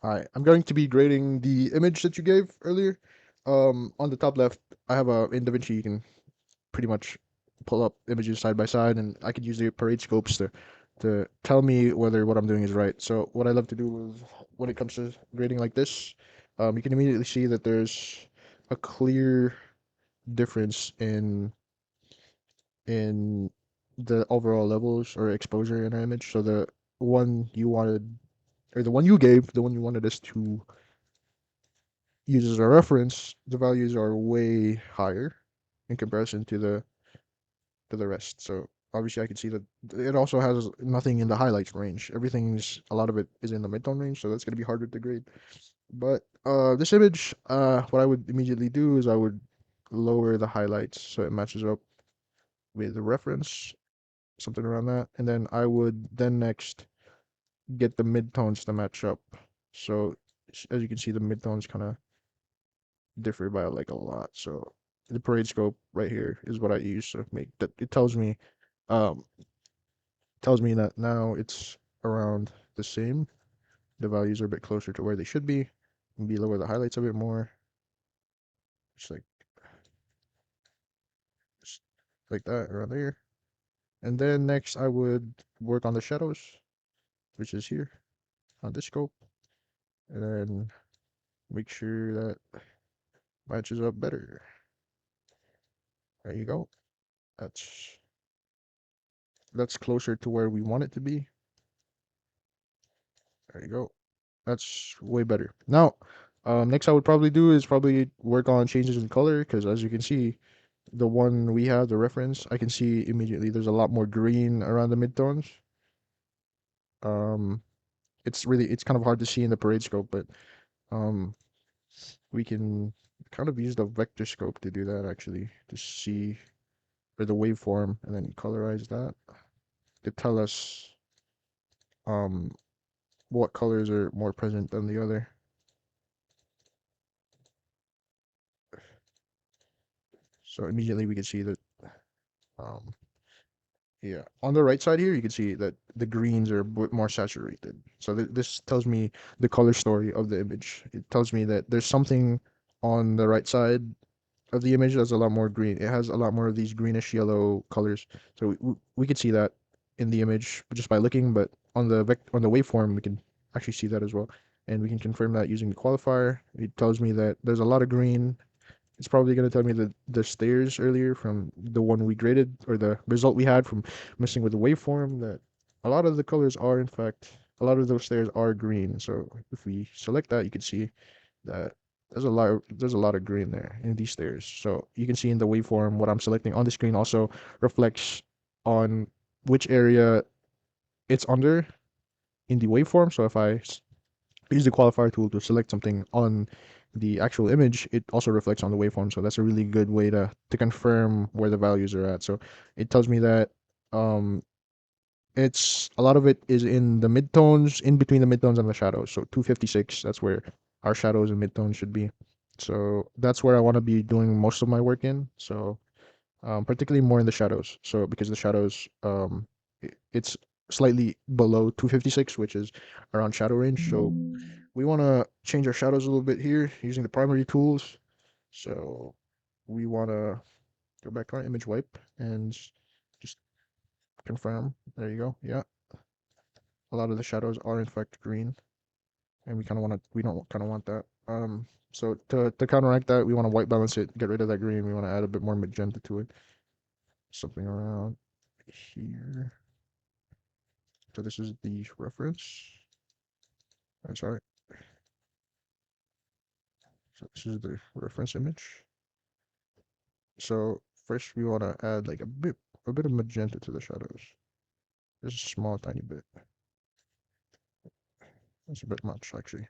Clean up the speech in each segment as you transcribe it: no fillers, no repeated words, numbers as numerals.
Hi, I'm going to be grading the image that you gave earlier. On the top left, I have a in DaVinci. You can pretty much pull up images side by side, and I could use the parade scopes to tell me whether what I'm doing is right. So what I love to do is when it comes to grading like this, you can immediately see that there's a clear difference in the overall levels or exposure in our image. So the one you wanted, or the one you gave, the one you wanted us to use as a reference, the values are way higher in comparison to the rest. So obviously I can see that it also has nothing in the highlights range. Everything's a lot of it is in the midtone range, so that's gonna be harder to grade. But this image, what I would immediately do is I would lower the highlights so it matches up with the reference, something around that, and then I would then next get the midtones to match up. So as you can see, the midtones kind of differ by like a lot. So the parade scope right here is what I use to make that. It um tells me that now it's around the same. The values are a bit closer to where they should be. Maybe lower the highlights a bit more, just just like that around there. And then next I would work on the shadows, which is here on this scope, and then make sure that matches up better. There you go. That's that's closer to where we want it to be. There you go. That's way better. Now, next I would probably do is probably work on changes in color because as you can see, the one we have, the reference, I can see immediately there's a lot more green around the midtones. Um, it's kind of hard to see in the parade scope, but um, we can kind of use the vector scope to do that actually to see for the waveform and then colorize that to tell us um what colors are more present than the other. So immediately we can see that um yeah, on the right side here, you can see that the greens are a bit more saturated. So this tells me the color story of the image. It tells me that there's something on the right side of the image that's a lot more green. It has a lot more of these greenish yellow colors. So we could see that in the image just by looking, but on the on the waveform, we can actually see that as well. And we can confirm that using the qualifier. It tells me that there's a lot of green. It's probably going to tell me the stairs earlier from the one we graded or the result we had from messing with the waveform that a lot of the colors are in fact a lot of those stairs are green. So if we select that, you can see that there's a lot of green there in these stairs. So you can see in the waveform what I'm selecting on the screen also reflects on which area it's under in the waveform. So if I use the qualifier tool to select something on the actual image, it also reflects on the waveform. So that's a really good way to confirm where the values are at. So it tells me that um it's a lot of it is in the midtones, in between the midtones and the shadows. So 256, that's where our shadows and midtones should be. So that's where I want to be doing most of my work in. So particularly more in the shadows. So because the shadows, it's slightly below 256, which is around shadow range. So we want to change our shadows a little bit here using the primary tools. So we want to go back to our image wipe and just confirm. There you go. Yeah, a lot of the shadows are in fact green, and we don't kind of want that. So to counteract that, we want to white balance it, get rid of that green. We want to add a bit more magenta to it, something around here. So this is the reference. I'm sorry. So this is the reference image. So first we want to add like a bit of magenta to the shadows. Just a small tiny bit. That's a bit much actually.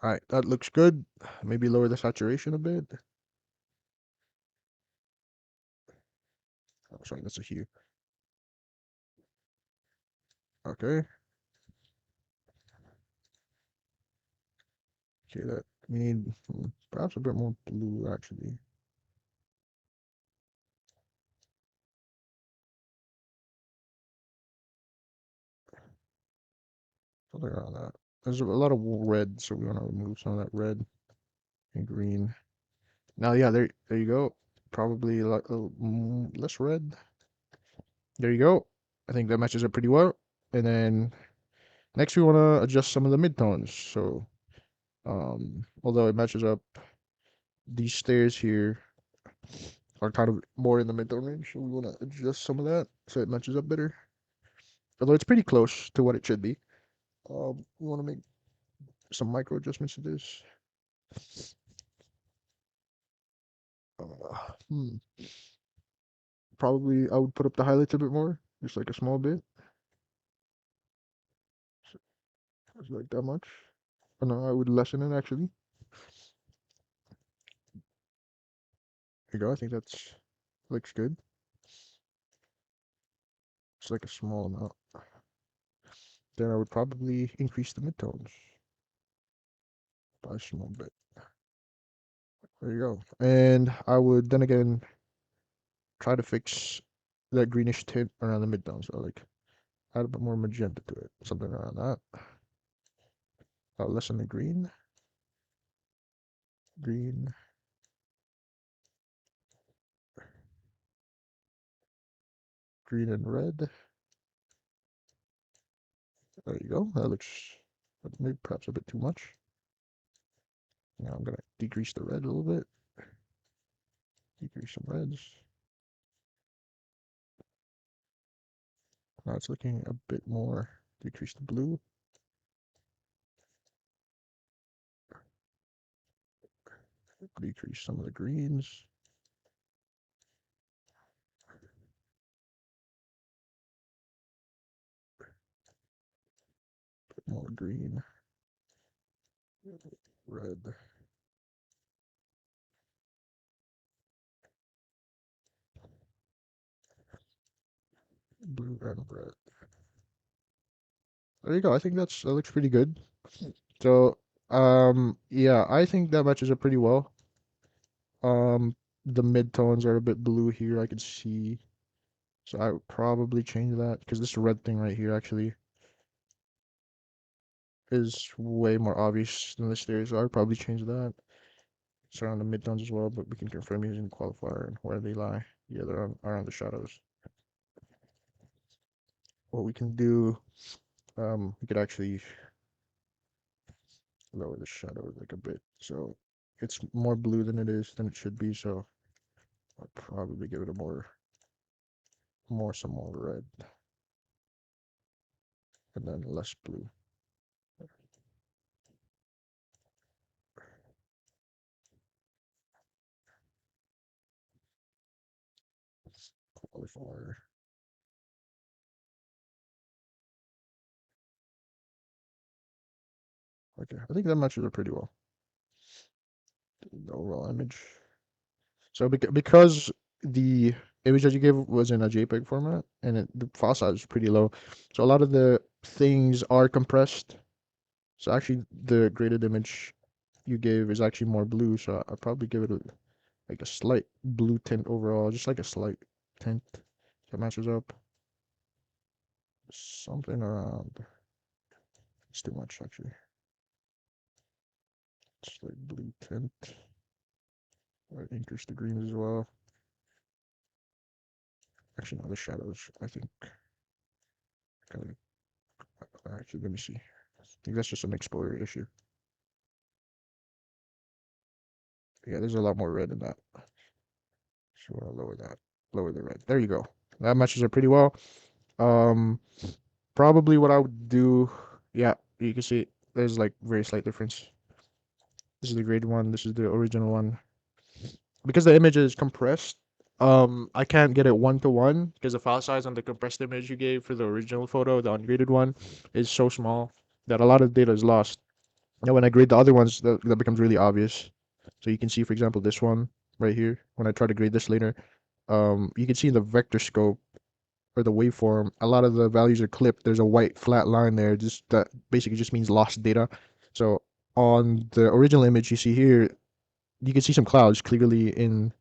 All right, that looks good. Maybe lower the saturation a bit. sorry, that's a hue. Okay. Okay, that we need perhaps a bit more blue actually. Something around that. There's a lot of red, so we want to remove some of that red and green. Now, yeah, there you go. Probably a little less red. There you go. I think that matches up pretty well. And then next we want to adjust some of the midtones. So, although it matches up, these stairs here are kind of more in the midtone range. So we want to adjust some of that so it matches up better. Although it's pretty close to what it should be. We want to make some micro adjustments to this. Uh, hmm. Probably I would put up the highlights a bit more, just like a small bit. Just like that much. Oh, no, I would lessen it actually. There you go. I think that's looks good. It's like a small amount. Then I would probably increase the midtones by a small bit. There you go. And I would then again try to fix that greenish tint around the midtones. So like add a bit more magenta to it, something around that. I'll lessen the green, green, green and red. There you go. That looks maybe perhaps a bit too much. Now I'm gonna decrease the red a little bit. Decrease some reds. Now it's looking a bit more. Decrease the blue. Decrease some of the greens. Put more green. Red. Blue and red. There you go. I think that looks pretty good. So, yeah, I think that matches up pretty well. Um, the midtones are a bit blue here. I can see, so I would probably change that because this red thing right here actually is way more obvious than this there. So I would probably change that. It's around the midtones as well, but we can confirm using the qualifier and where they lie. Yeah, they're around the shadows. What we can do, we could actually lower the shadow like a bit, so it's more blue than it should be. So I'll probably give it a some more red, and then less blue. Qualifier. Okay, I think that matches it pretty well. The overall image. So because the image that you gave was in a JPEG format and the file size is pretty low, so a lot of the things are compressed. So actually, the graded image you gave is actually more blue. So I'd probably give it like a slight blue tint overall, just like a slight tint that matches up. Something around. It's too much actually. Just like blue tint. I increase the greens as well. Actually, no, the shadows. I think kind of. Actually, let me see. I think that's just an Explorer issue. Yeah, there's a lot more red in that. So I want to lower that. Lower the red. There you go. That matches up pretty well. Um, Probably what I would do. Yeah, you can see there's like very slight difference. This is the grade one. This is the original one. Because the image is compressed, I can't get it one to one because the file size on the compressed image you gave for the original photo, the ungraded one, is so small that a lot of data is lost. And when I grade the other ones, that becomes really obvious. So you can see, for example, this one right here. When I try to grade this later, you can see in the vector scope or the waveform, a lot of the values are clipped. There's a white flat line there, just that basically just means lost data. So on the original image you see here, you can see some clouds clearly in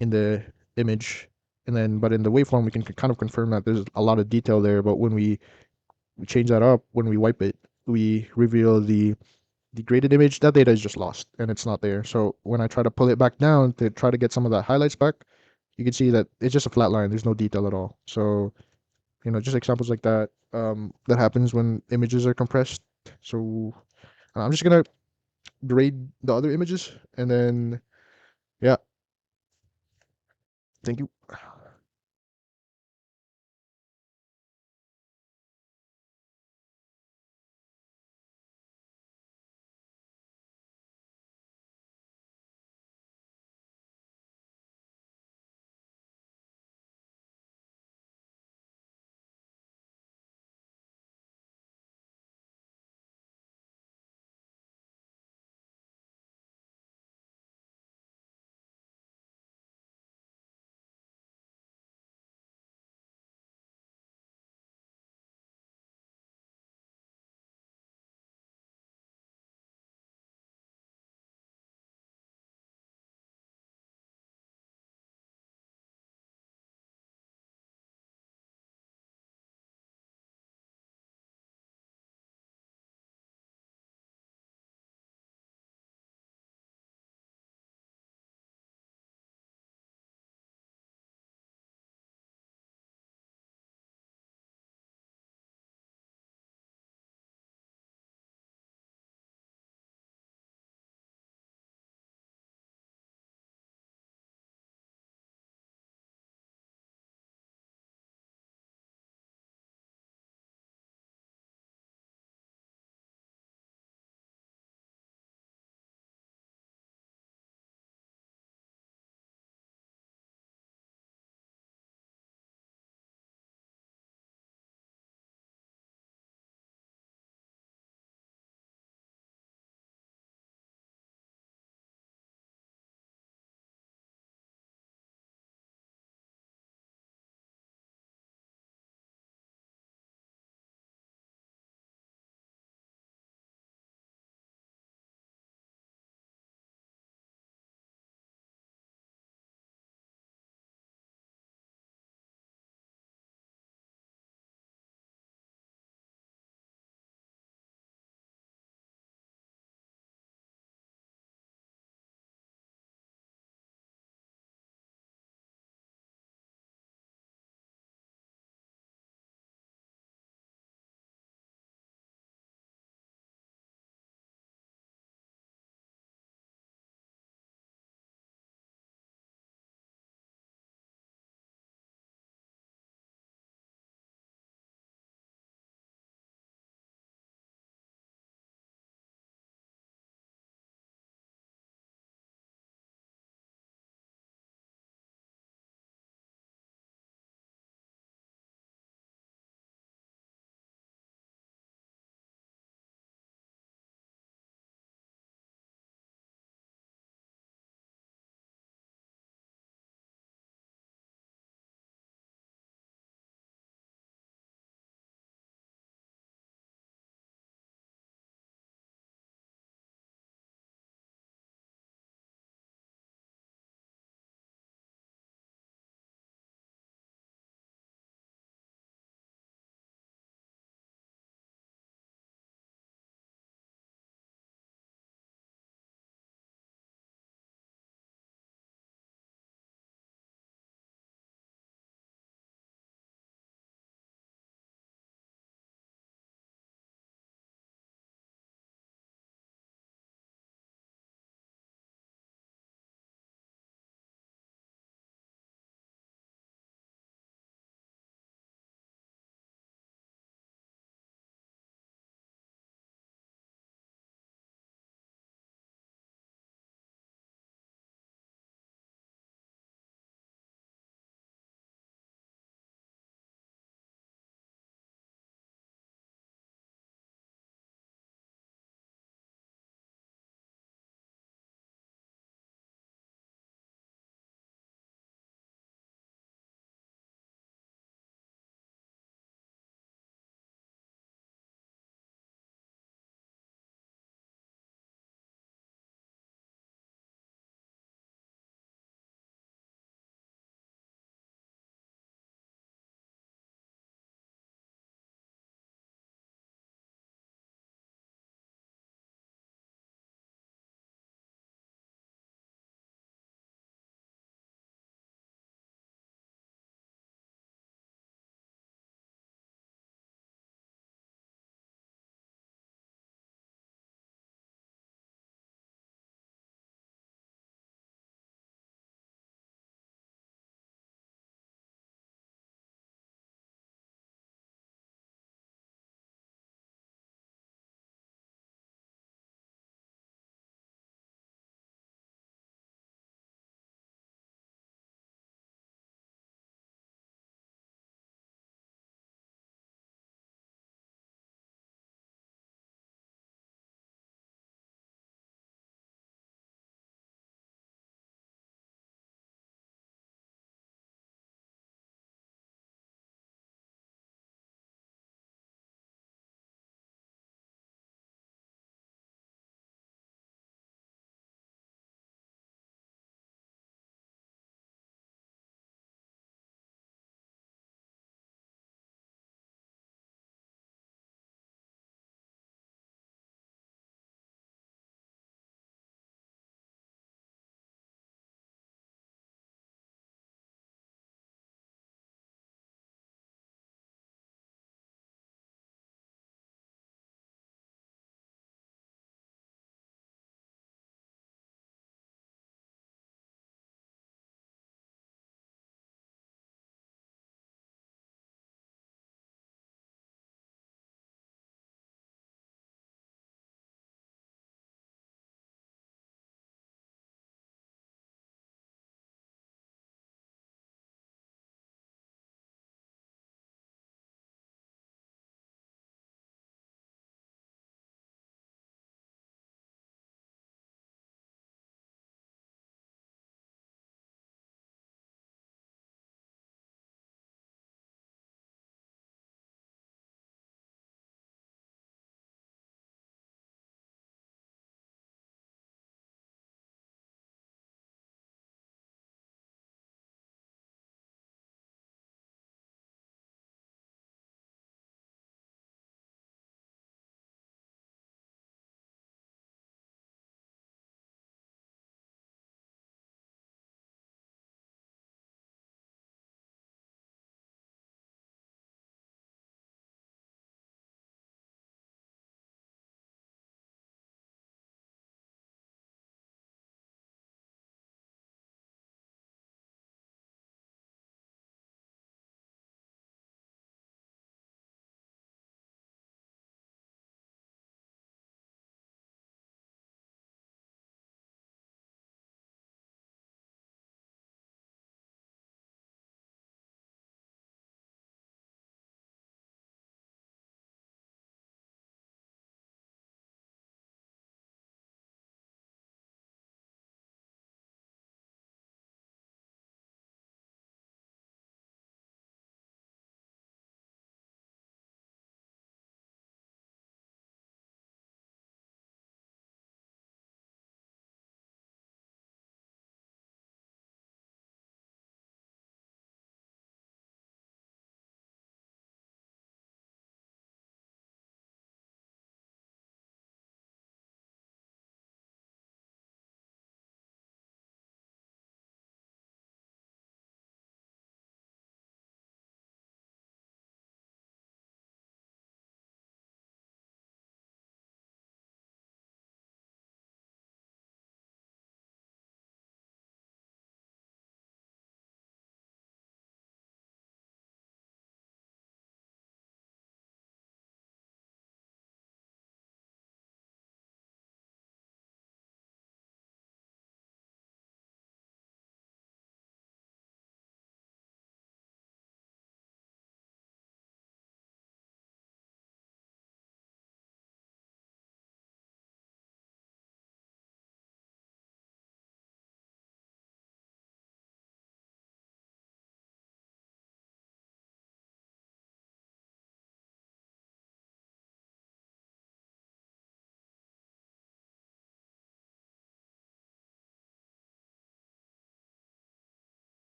the image, and then but in the waveform we can kind of confirm that there's a lot of detail there. But when we change that up, when we wipe it, we reveal the graded image. That data is just lost and it's not there. So when I try to pull it back down to try to get some of the highlights back, you can see that it's just a flat line. There's no detail at all. So just examples like that. That happens when images are compressed. So I'm just gonna grade the other images, and then yeah, thank you.